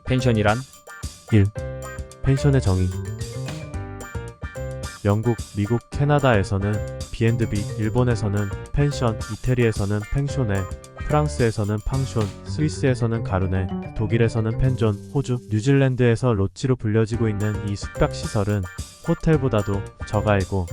펜션이란? 1. 펜션의 정의. 영국, 미국, 캐나다에서는 B&B, 일본에서는 펜션, 이태리에서는 팽쇼네, 프랑스에서는 팡쇼, 스위스에서는 가루네, 독일에서는 펜존, 호주, 뉴질랜드에서 로찌로 불려지고 있는 이 숙박시설은 호텔보다도 저가이고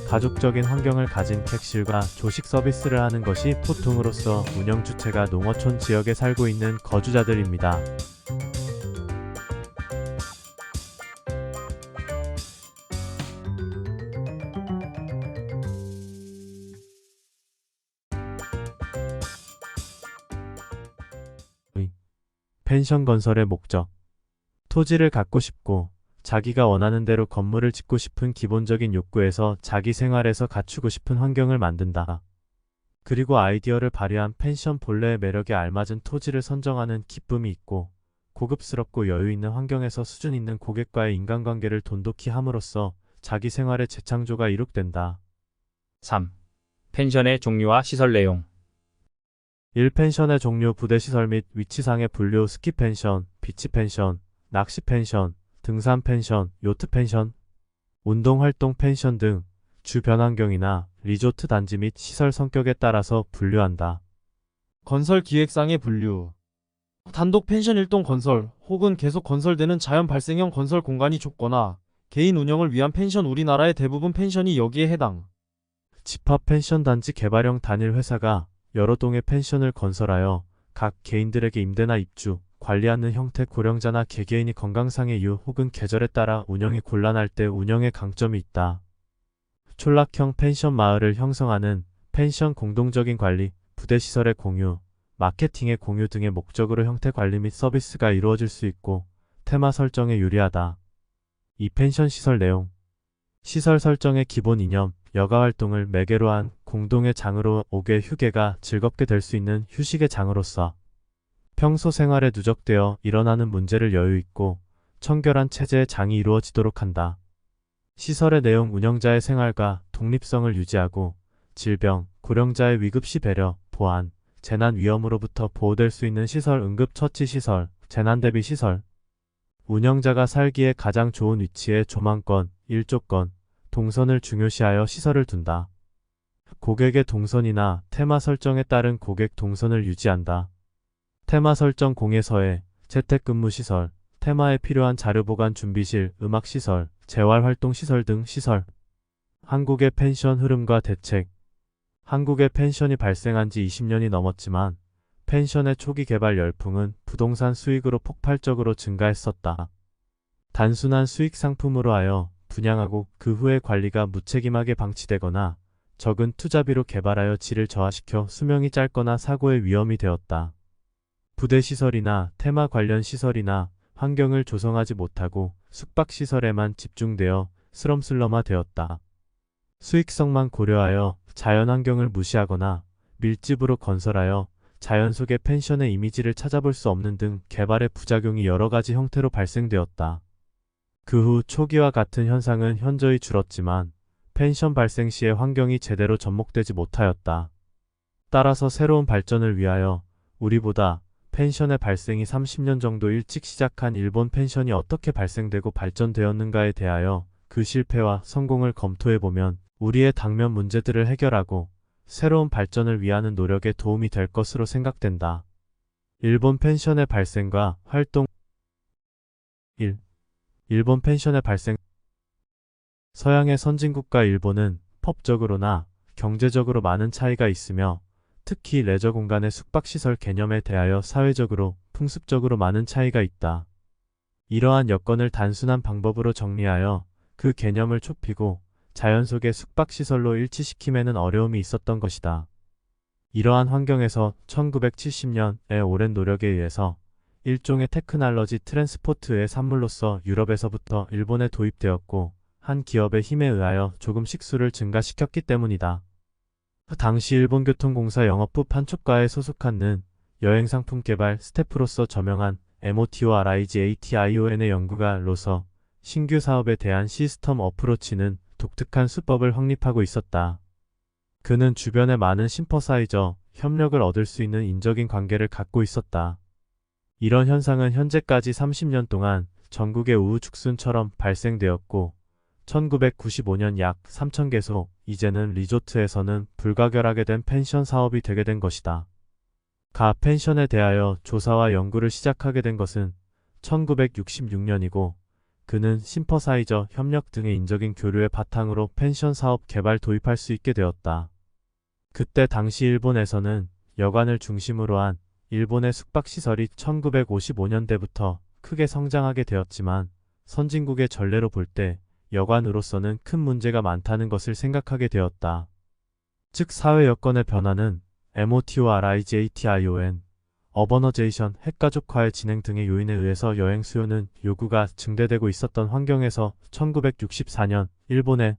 가족적인 환경을 가진 객실과 조식 서비스를 하는 것이 보통으로서 운영 주체가 농어촌 지역에 살고 있는 거주자들입니다. 펜션 건설의 목적. 토지를 갖고 싶고 자기가 원하는 대로 건물을 짓고 싶은 기본적인 욕구에서 자기 생활에서 갖추고 싶은 환경을 만든다. 그리고 아이디어를 발휘한 펜션 본래의 매력에 알맞은 토지를 선정하는 기쁨이 있고 고급스럽고 여유 있는 환경에서 수준 있는 고객과의 인간관계를 돈독히 함으로써 자기 생활의 재창조가 이룩된다. 3. 펜션의 종류와 시설 내용. 1. 펜션의 종류, 부대 시설 및 위치상의 분류, 스키 펜션, 비치 펜션, 낚시 펜션, 등산 펜션, 요트 펜션, 운동 활동 펜션 등 주변 환경이나 리조트 단지 및 시설 성격에 따라서 분류한다. 건설 기획상의 분류. 단독 펜션 일동 건설 혹은 계속 건설되는 자연 발생형 건설 공간이 좁거나 개인 운영을 위한 펜션. 우리나라의 대부분 펜션이 여기에 해당. 집합 펜션 단지 개발형 단일 회사가 여러 동의 펜션을 건설하여 각 개인들에게 임대나 입주, 관리하는 형태. 고령자나 개개인이 건강상의 이유 혹은 계절에 따라 운영이 곤란할 때 운영에 강점이 있다. 촌락형 펜션 마을을 형성하는 펜션 공동적인 관리, 부대시설의 공유, 마케팅의 공유 등의 목적으로 형태 관리 및 서비스가 이루어질 수 있고 테마 설정에 유리하다. 이 펜션 시설 내용. 시설 설정의 기본 이념, 여가 활동을 매개로 한 공동의 장으로 옥외 휴게가 즐겁게 될 수 있는 휴식의 장으로서 평소 생활에 누적되어 일어나는 문제를 여유 있고 청결한 체제의 장이 이루어지도록 한다. 시설의 내용. 운영자의 생활과 독립성을 유지하고 질병, 고령자의 위급시 배려, 보안, 재난 위험으로부터 보호될 수 있는 시설. 응급처치 시설, 재난 대비 시설. 운영자가 살기에 가장 좋은 위치에 조망권, 일조권, 동선을 중요시하여 시설을 둔다. 고객의 동선이나 테마 설정에 따른 고객 동선을 유지한다. 테마 설정 공예서에 재택근무 시설, 테마에 필요한 자료 보관 준비실, 음악 시설, 재활활동 시설 등 시설. 한국의 펜션 흐름과 대책. 한국의 펜션이 발생한 지 20년이 넘었지만 펜션의 초기 개발 열풍은 부동산 수익으로 폭발적으로 증가했었다. 단순한 수익 상품으로 하여 분양하고 그 후에 관리가 무책임하게 방치되거나 적은 투자비로 개발하여 질을 저하시켜 수명이 짧거나 사고의 위험이 되었다. 부대시설이나 테마 관련 시설이나 환경을 조성하지 못하고 숙박시설에만 집중되어 슬럼슬럼화되었다. 수익성만 고려하여 자연환경을 무시하거나 밀집으로 건설하여 자연 속의 펜션의 이미지를 찾아볼 수 없는 등 개발의 부작용이 여러 가지 형태로 발생되었다. 그 후 초기와 같은 현상은 현저히 줄었지만 펜션 발생 시의 환경이 제대로 접목되지 못하였다. 따라서 새로운 발전을 위하여 우리보다 펜션의 발생이 30년 정도 일찍 시작한 일본 펜션이 어떻게 발생되고 발전되었는가에 대하여 그 실패와 성공을 검토해보면 우리의 당면 문제들을 해결하고 새로운 발전을 위하는 노력에 도움이 될 것으로 생각된다. 일본 펜션의 발생과 활동. 1. 일본 펜션의 발생. 서양의 선진국과 일본은 법적으로나 경제적으로 많은 차이가 있으며 특히 레저 공간의 숙박시설 개념에 대하여 사회적으로, 풍습적으로 많은 차이가 있다. 이러한 여건을 단순한 방법으로 정리하여 그 개념을 좁히고 자연 속의 숙박시설로 일치시킴에는 어려움이 있었던 것이다. 이러한 환경에서 1970년의 오랜 노력에 의해서 일종의 테크놀로지 트랜스포트의 산물로서 유럽에서부터 일본에 도입되었고 한 기업의 힘에 의하여 조금씩 수를 증가시켰기 때문이다. 당시 일본교통공사 영업부 판촉과에 소속한 여행상품 개발 스태프로서 저명한 MOTORIGATION의 연구가로서 신규 사업에 대한 시스템 어프로치는 독특한 수법을 확립하고 있었다. 그는 주변에 많은 심퍼사이저, 협력을 얻을 수 있는 인적인 관계를 갖고 있었다. 이런 현상은 현재까지 30년 동안 전국의 우후죽순처럼 발생되었고 1995년 약 3,000개소, 이제는 리조트에서는 불가결하게 된 펜션 사업이 되게 된 것이다. 가 펜션에 대하여 조사와 연구를 시작하게 된 것은 1966년이고 그는 심퍼사이저 협력 등의 인적인 교류의 바탕으로 펜션 사업 개발 도입할 수 있게 되었다. 그때 당시 일본에서는 여관을 중심으로 한 일본의 숙박시설이 1955년대부터 크게 성장하게 되었지만 선진국의 전례로 볼 때 여관으로서는 큰 문제가 많다는 것을 생각하게 되었다. 즉 사회 여건의 변화는 MOTORIGATION, 어버너제이션, 핵가족화의 진행 등의 요인에 의해서 여행 수요는 요구가 증대되고 있었던 환경에서 1964년 일본의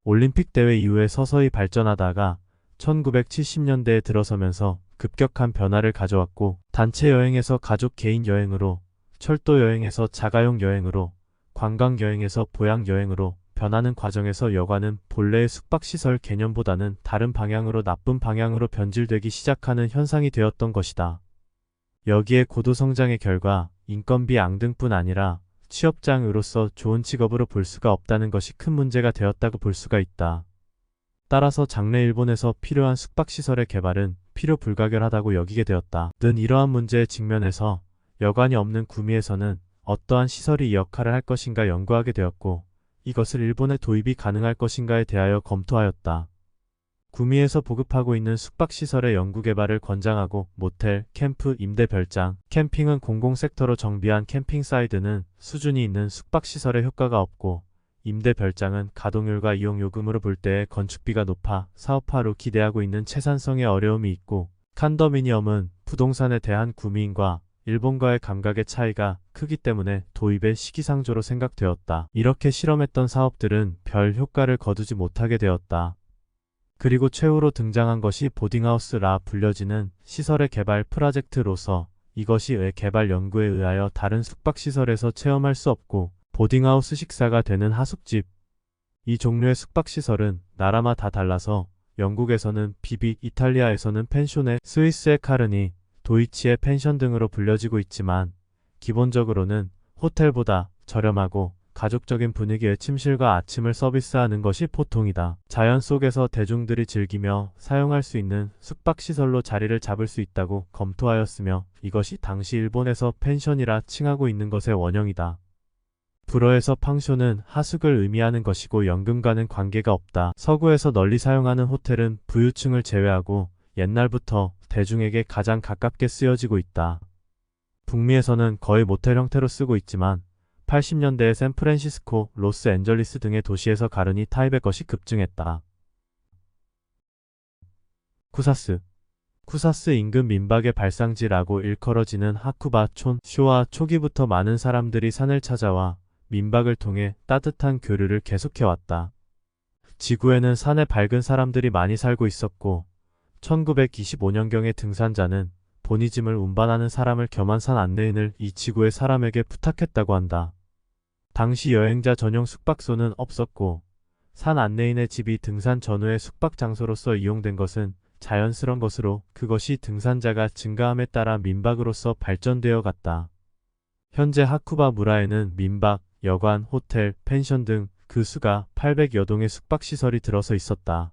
올림픽 대회 이후에 서서히 발전하다가 1970년대에 들어서면서 급격한 변화를 가져왔고 단체 여행에서 가족 개인 여행으로, 철도 여행에서 자가용 여행으로, 관광 여행에서 보양 여행으로 변하는 과정에서 여관은 본래의 숙박시설 개념보다는 다른 방향으로 나쁜 방향으로 변질되기 시작하는 현상이 되었던 것이다. 여기에 고도 성장의 결과 인건비 앙등뿐 아니라 취업장으로서 좋은 직업으로 볼 수가 없다는 것이 큰 문제가 되었다고 볼 수가 있다. 따라서 장래 일본에서 필요한 숙박시설의 개발은 필요 불가결하다고 여기게 되었다. 는 이러한 문제에 직면해서 여관이 없는 구미에서는 어떠한 시설이 이 역할을 할 것인가 연구하게 되었고 이것을 일본에 도입이 가능할 것인가에 대하여 검토하였다. 구미에서 보급하고 있는 숙박시설의 연구개발을 권장하고 모텔, 캠프, 임대 별장, 캠핑은 공공섹터로 정비한 캠핑사이드는 수준이 있는 숙박시설에 효과가 없고 임대 별장은 가동률과 이용요금으로 볼 때 건축비가 높아 사업화로 기대하고 있는 채산성에 어려움이 있고 컨도미니엄은 부동산에 대한 구미인과 일본과의 감각의 차이가 크기 때문에 도입의 시기상조로 생각되었다. 이렇게 실험했던 사업들은 별 효과를 거두지 못하게 되었다. 그리고 최후로 등장한 것이 보딩하우스라 불려지는 시설의 개발 프로젝트로서 이것이 왜 개발 연구에 의하여 다른 숙박시설에서 체험할 수 없고 보딩하우스 식사가 되는 하숙집. 이 종류의 숙박시설은 나라마다 달라서 영국에서는 비빅, 이탈리아에서는 펜쇼네, 스위스의 카르니, 도이치의 펜션 등으로 불려지고 있지만 기본적으로는 호텔보다 저렴하고 가족적인 분위기의 침실과 아침을 서비스하는 것이 보통이다. 자연 속에서 대중들이 즐기며 사용할 수 있는 숙박시설로 자리를 잡을 수 있다고 검토하였으며 이것이 당시 일본에서 펜션이라 칭하고 있는 것의 원형이다. 불어에서 팡쇼는 하숙을 의미하는 것이고 연금과는 관계가 없다. 서구에서 널리 사용하는 호텔은 부유층을 제외하고 옛날부터 대중에게 가장 가깝게 쓰여지고 있다. 북미에서는 거의 모텔 형태로 쓰고 있지만 80년대에 샌프란시스코, 로스앤젤리스 등의 도시에서 가르니 타입의 것이 급증했다. 쿠사스. 쿠사스 인근 민박의 발상지라고 일컬어지는 하쿠바촌 쇼와 초기부터 많은 사람들이 산을 찾아와 민박을 통해 따뜻한 교류를 계속해왔다. 지구에는 산에 밝은 사람들이 많이 살고 있었고 1925년경에 등산자는 본이 짐을 운반하는 사람을 겸한 산 안내인을 이 지구의 사람에게 부탁했다고 한다. 당시 여행자 전용 숙박소는 없었고 산 안내인의 집이 등산 전후의 숙박 장소로서 이용된 것은 자연스러운 것으로 그것이 등산자가 증가함에 따라 민박으로서 발전되어 갔다. 현재 하쿠바 무라에는 민박, 여관, 호텔, 펜션 등 그 수가 800여 동의 숙박시설이 들어서 있었다.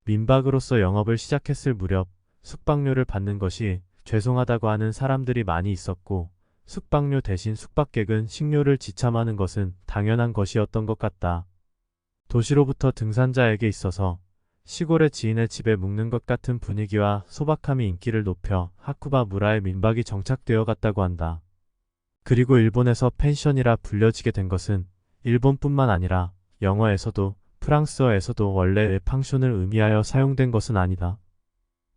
민박으로서 영업을 시작했을 무렵 숙박료를 받는 것이 죄송하다고 하는 사람들이 많이 있었고 숙박료 대신 숙박객은 식료를 지참하는 것은 당연한 것이었던 것 같다. 도시로부터 등산자에게 있어서 시골의 지인의 집에 묵는 것 같은 분위기와 소박함이 인기를 높여 하쿠바 무라의 민박이 정착되어 갔다고 한다. 그리고 일본에서 펜션이라 불려지게 된 것은 일본뿐만 아니라 영어에서도 프랑스어에서도 원래 팡션을 의미하여 사용된 것은 아니다.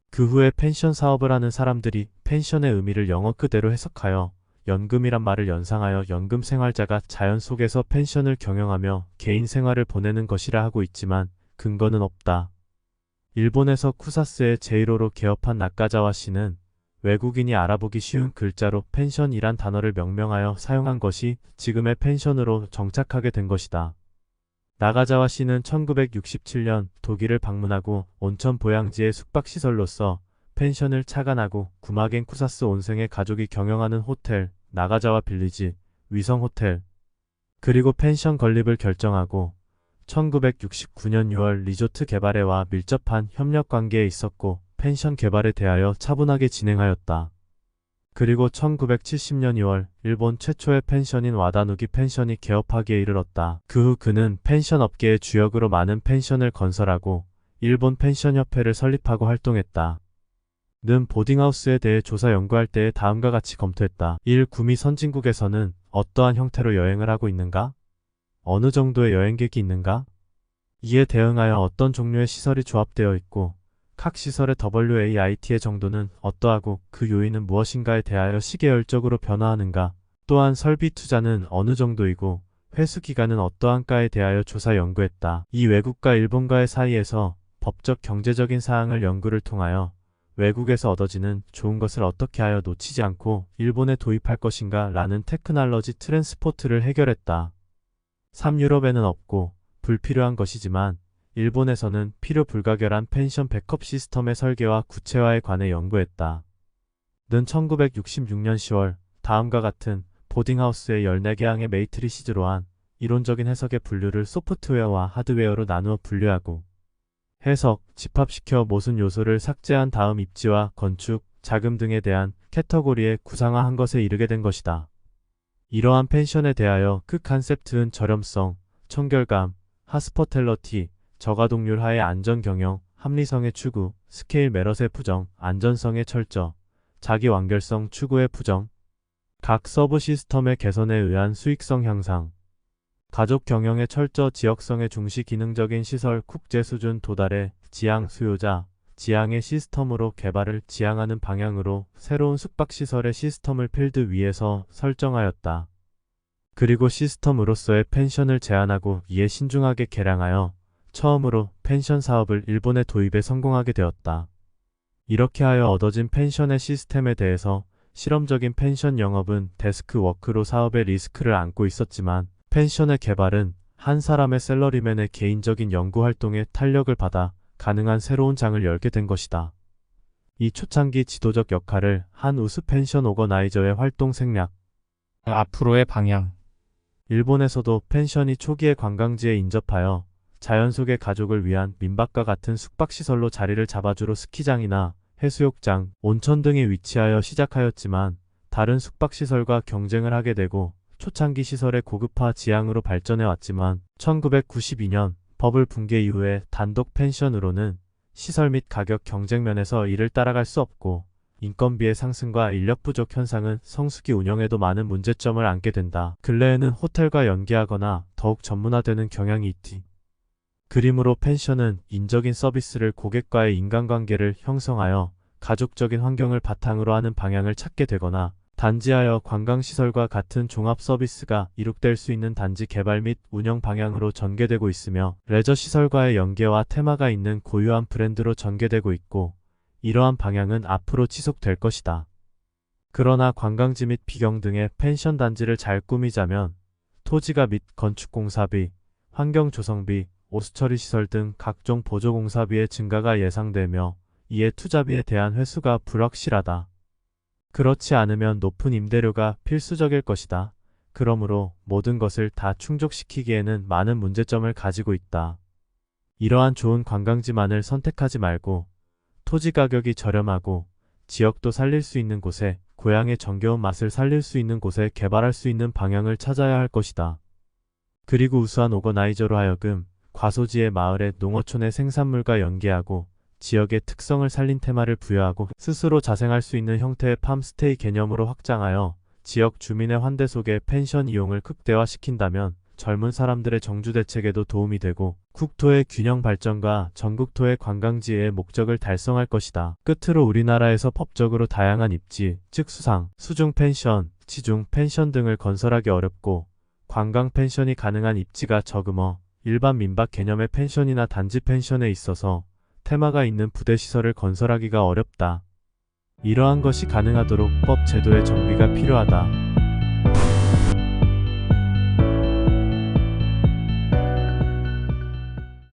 그 후에 펜션 사업을 하는 사람들이 펜션의 의미를 영어 그대로 해석하여 연금이란 말을 연상하여 연금 생활자가 자연 속에서 펜션을 경영하며 개인 생활을 보내는 것이라 하고 있지만 근거는 없다. 일본에서 쿠사스의 제1호로 개업한 나카자와 씨는 외국인이 알아보기 쉬운 글자로 펜션이란 단어를 명명하여 사용한 것이 지금의 펜션으로 정착하게 된 것이다. 나가자와 씨는 1967년 독일을 방문하고 온천 보양지의 숙박시설로서 펜션을 차관하고 구마겐 쿠사스 온생의 가족이 경영하는 호텔, 나가자와 빌리지, 위성 호텔, 그리고 펜션 건립을 결정하고 1969년 6월 리조트 개발회와 밀접한 협력 관계에 있었고 펜션 개발에 대하여 차분하게 진행하였다. 그리고 1970년 2월 일본 최초의 펜션인 와다누기 펜션이 개업하기에 이르렀다. 그 후 그는 펜션 업계의 주역으로 많은 펜션을 건설하고 일본 펜션협회를 설립하고 활동했다. 는 보딩하우스에 대해 조사 연구할 때에 다음과 같이 검토했다. 1. 구미 선진국에서는 어떠한 형태로 여행을 하고 있는가? 어느 정도의 여행객이 있는가? 이에 대응하여 어떤 종류의 시설이 조합되어 있고 각 시설의 WAIT의 정도는 어떠하고 그 요인은 무엇인가에 대하여 시계열적으로 변화하는가? 또한 설비 투자는 어느 정도이고 회수 기간은 어떠한가에 대하여 조사 연구했다. 이 외국과 일본과의 사이에서 법적 경제적인 사항을 연구를 통하여 외국에서 얻어지는 좋은 것을 어떻게 하여 놓치지 않고 일본에 도입할 것인가 라는 테크놀로지 트랜스포트를 해결했다. 3. 유럽에는 없고 불필요한 것이지만 일본에서는 필요 불가결한 펜션 백업 시스템의 설계와 구체화에 관해 연구했다. 는 1966년 10월 다음과 같은 보딩하우스의 14개 항의 메이트리시즈로 한 이론적인 해석의 분류를 소프트웨어와 하드웨어로 나누어 분류하고 해석, 집합시켜 모순 요소를 삭제한 다음 입지와 건축, 자금 등에 대한 캐터고리에 구상화한 것에 이르게 된 것이다. 이러한 펜션에 대하여 그 컨셉트는 저렴성, 청결감, 하스퍼텔러티, 저가동률 하의 안전경영, 합리성의 추구, 스케일 메럿의 부정, 안전성의 철저, 자기 완결성 추구의 부정, 각 서브 시스템의 개선에 의한 수익성 향상, 가족 경영의 철저 지역성의 중시 기능적인 시설 국제 수준 도달의 지향 수요자, 지향의 시스템으로 개발을 지향하는 방향으로 새로운 숙박시설의 시스템을 필드 위에서 설정하였다. 그리고 시스템으로서의 펜션을 제안하고 이에 신중하게 개량하여 처음으로 펜션 사업을 일본에 도입에 성공하게 되었다. 이렇게 하여 얻어진 펜션의 시스템에 대해서 실험적인 펜션 영업은 데스크 워크로 사업의 리스크를 안고 있었지만 펜션의 개발은 한 사람의 셀러리맨의 개인적인 연구활동에 탄력을 받아 가능한 새로운 장을 열게 된 것이다. 이 초창기 지도적 역할을 한 우수 펜션 오거나이저의 활동 생략, 앞으로의 방향. 일본에서도 펜션이 초기에 관광지에 인접하여 자연 속의 가족을 위한 민박과 같은 숙박시설로 자리를 잡아주로 스키장이나 해수욕장, 온천 등에 위치하여 시작하였지만 다른 숙박시설과 경쟁을 하게 되고 초창기 시설의 고급화 지향으로 발전해왔지만 1992년 버블 붕괴 이후에 단독 펜션으로는 시설 및 가격 경쟁 면에서 이를 따라갈 수 없고 인건비의 상승과 인력 부족 현상은 성수기 운영에도 많은 문제점을 안게 된다. 근래에는 호텔과 연계하거나 더욱 전문화되는 경향이 있지. 그러므로 펜션은 인적인 서비스를 고객과의 인간관계를 형성하여 가족적인 환경을 바탕으로 하는 방향을 찾게 되거나 단지하여 관광시설과 같은 종합 서비스가 이룩될 수 있는 단지 개발 및 운영 방향으로 전개되고 있으며 레저시설과의 연계와 테마가 있는 고유한 브랜드로 전개되고 있고 이러한 방향은 앞으로 지속될 것이다. 그러나 관광지 및 비경 등의 펜션 단지를 잘 꾸미자면 토지가 및 건축공사비, 환경조성비, 오수처리 시설 등 각종 보조공사비의 증가가 예상되며 이에 투자비에 대한 회수가 불확실하다. 그렇지 않으면 높은 임대료가 필수적일 것이다. 그러므로 모든 것을 다 충족시키기에는 많은 문제점을 가지고 있다. 이러한 좋은 관광지만을 선택하지 말고 토지 가격이 저렴하고 지역도 살릴 수 있는 곳에 고향의 정겨운 맛을 살릴 수 있는 곳에 개발할 수 있는 방향을 찾아야 할 것이다. 그리고 우수한 오거나이저로 하여금 과소지의 마을의 농어촌의 생산물과 연계하고 지역의 특성을 살린 테마를 부여하고 스스로 자생할 수 있는 형태의 팜스테이 개념으로 확장하여 지역 주민의 환대 속에 펜션 이용을 극대화시킨다면 젊은 사람들의 정주 대책에도 도움이 되고 국토의 균형 발전과 전국토의 관광지의 목적을 달성할 것이다. 끝으로 우리나라에서 법적으로 다양한 입지, 즉 수상, 수중 펜션, 지중 펜션 등을 건설하기 어렵고 관광 펜션이 가능한 입지가 적으며 일반 민박 개념의 펜션이나 단지 펜션에 있어서 테마가 있는 부대시설을 건설하기가 어렵다. 이러한 것이 가능하도록 법 제도의 정비가 필요하다.